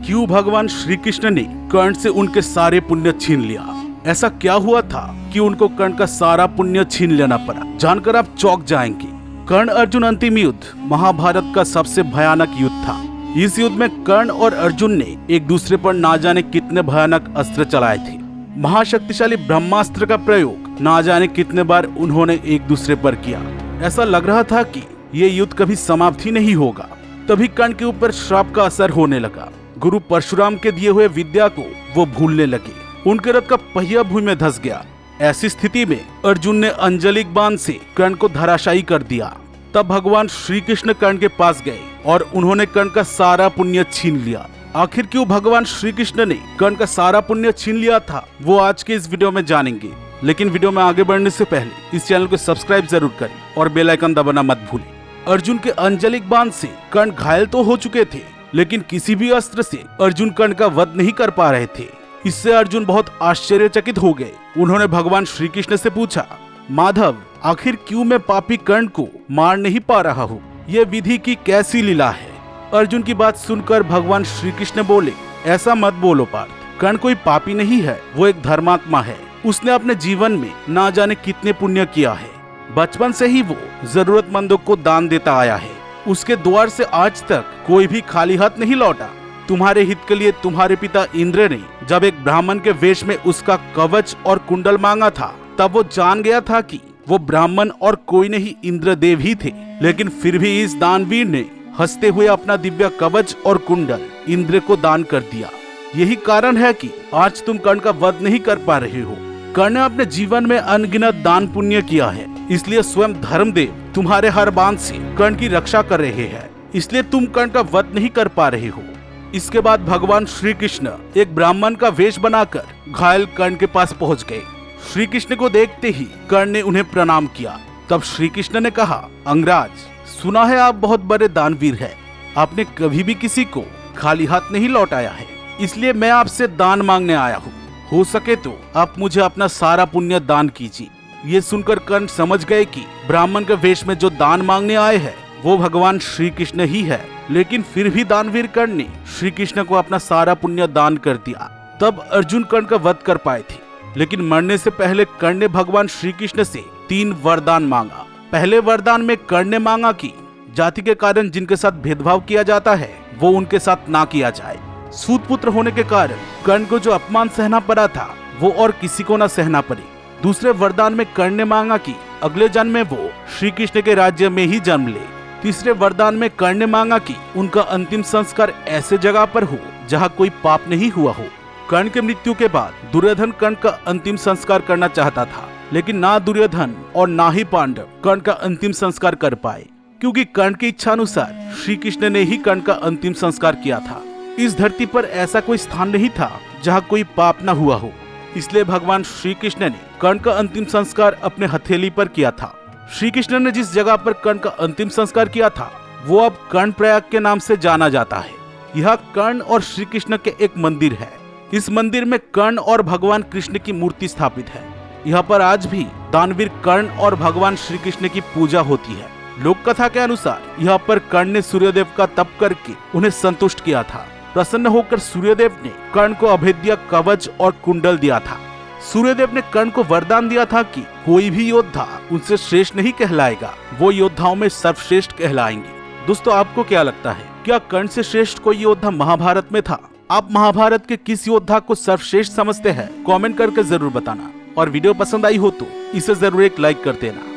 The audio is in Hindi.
क्यों भगवान श्री कृष्ण ने कर्ण से उनके सारे पुण्य छीन लिया? ऐसा क्या हुआ था कि उनको कर्ण का सारा पुण्य छीन लेना पड़ा? जानकर आप चौंक जाएंगे। कर्ण अर्जुन अंतिम युद्ध महाभारत का सबसे भयानक युद्ध था। इस युद्ध में कर्ण और अर्जुन ने एक दूसरे पर ना जाने कितने भयानक अस्त्र चलाए थे। महाशक्तिशाली ब्रह्मास्त्र का प्रयोग ना जाने कितने बार उन्होंने एक दूसरे पर किया। ऐसा लग रहा था कि ये युद्ध कभी समाप्त ही नहीं होगा। तभी कर्ण के ऊपर श्राप का असर होने लगा। गुरु परशुराम के दिए हुए विद्या को वो भूलने लगे। उनके रथ का पहिया भूमि में धंस गया। ऐसी स्थिति में अर्जुन ने अंजलिक बाण से कर्ण को धराशायी कर दिया। तब भगवान श्री कृष्ण कर्ण के पास गए और उन्होंने कर्ण का सारा पुण्य छीन लिया। आखिर क्यों भगवान श्री कृष्ण ने कर्ण का सारा पुण्य छीन लिया था, वो आज के इस वीडियो में जानेंगे। लेकिन वीडियो में आगे बढ़ने से पहले इस चैनल को सब्सक्राइब जरूर करें और बेल आइकन दबाना मत भूलें। अर्जुन के अंजलिक बाण से कर्ण घायल तो हो चुके थे, लेकिन किसी भी अस्त्र से अर्जुन कर्ण का वध नहीं कर पा रहे थे। इससे अर्जुन बहुत आश्चर्यचकित हो गए। उन्होंने भगवान श्री कृष्ण से पूछा, माधव, आखिर क्यों मैं पापी कर्ण को मार नहीं पा रहा हूँ? ये विधि की कैसी लीला है? अर्जुन की बात सुनकर भगवान श्री कृष्ण बोले, ऐसा मत बोलो पार्थ। कर्ण कोई पापी नहीं है, वो एक धर्मात्मा है। उसने अपने जीवन में ना जाने कितने पुण्य किया है। बचपन से ही वो जरूरतमंदों को दान देता आया है। उसके द्वार से आज तक कोई भी खाली हाथ नहीं लौटा। तुम्हारे हित के लिए तुम्हारे पिता इंद्र ने जब एक ब्राह्मण के वेश में उसका कवच और कुंडल मांगा था, तब वो जान गया था कि वो ब्राह्मण और कोई नहीं इंद्रदेव ही थे। लेकिन फिर भी इस दानवीर ने हंसते हुए अपना दिव्य कवच और कुंडल इंद्र को दान कर दिया। यही कारण है कि आज तुम कर्ण का वध नहीं कर पा रहे हो। कर्ण ने अपने जीवन में अनगिनत दान पुण्य किया है, इसलिए स्वयं धर्मदेव तुम्हारे हर बाण से कर्ण की रक्षा कर रहे हैं। इसलिए तुम कर्ण का वध नहीं कर पा रहे हो। इसके बाद भगवान श्री कृष्ण एक ब्राह्मण का वेश बनाकर घायल कर्ण के पास पहुंच गए। श्री कृष्ण को देखते ही कर्ण ने उन्हें प्रणाम किया। तब श्री कृष्ण ने कहा, अंगराज, सुना है आप बहुत बड़े दानवीर हैं। आपने कभी भी किसी को खाली हाथ नहीं लौटाया है, इसलिए मैं आपसे दान मांगने आया हूँ। हो सके तो आप मुझे अपना सारा पुण्य दान कीजिए। ये सुनकर कर्ण समझ गए कि ब्राह्मण के वेश में जो दान मांगने आए हैं वो भगवान श्री कृष्ण ही है। लेकिन फिर भी दानवीर कर्ण ने श्री कृष्ण को अपना सारा पुण्य दान कर दिया। तब अर्जुन कर्ण का वध कर पाए थे। लेकिन मरने से पहले कर्ण ने भगवान श्री कृष्ण से 3 वरदान मांगा। पहले वरदान में कर्ण ने मांगा कि जाति के कारण जिनके साथ भेदभाव किया जाता है वो उनके साथ ना किया जाए। सूत पुत्र होने के कारण कर्ण को जो अपमान सहना पड़ा था वो और किसी को न सहना पड़े। दूसरे वरदान में कर्ण ने मांगा कि अगले जन्म में वो श्री कृष्ण के राज्य में ही जन्म ले। तीसरे वरदान में कर्ण ने मांगा कि उनका अंतिम संस्कार ऐसे जगह पर हो जहाँ कोई पाप नहीं हुआ हो। कर्ण के मृत्यु के बाद दुर्योधन कर्ण का अंतिम संस्कार करना चाहता था, लेकिन ना दुर्योधन और ना ही पांडव कर्ण का अंतिम संस्कार कर पाए, क्योंकि कर्ण की इच्छा अनुसार श्री कृष्ण ने ही कर्ण का अंतिम संस्कार किया था। इस धरती पर ऐसा कोई स्थान नहीं था जहाँ कोई पाप न हुआ हो। इसलिए भगवान श्री कृष्ण ने कर्ण का अंतिम संस्कार अपने हथेली पर किया था। श्री कृष्ण ने जिस जगह पर कर्ण का अंतिम संस्कार किया था वो अब कर्णप्रयाग के नाम से जाना जाता है। यह कर्ण और श्री कृष्ण के एक मंदिर है। इस मंदिर में कर्ण और भगवान कृष्ण की मूर्ति स्थापित है। यहाँ पर आज भी दानवीर कर्ण और भगवान श्री कृष्ण की पूजा होती है। लोक कथा के अनुसार यहाँ पर कर्ण ने सूर्यदेव का तप करके उन्हें संतुष्ट किया था। प्रसन्न होकर सूर्यदेव ने कर्ण को अभेद्य कवच और कुंडल दिया था। सूर्यदेव ने कर्ण को वरदान दिया था कि कोई भी योद्धा उनसे श्रेष्ठ नहीं कहलाएगा, वो योद्धाओं में सर्वश्रेष्ठ कहलाएंगे। दोस्तों, आपको क्या लगता है, क्या कर्ण से श्रेष्ठ कोई योद्धा महाभारत में था? आप महाभारत के किस योद्धा को सर्वश्रेष्ठ समझते हैं? कमेंट करके जरूर बताना। और वीडियो पसंद आई हो तो इसे जरूर एक लाइक कर देना।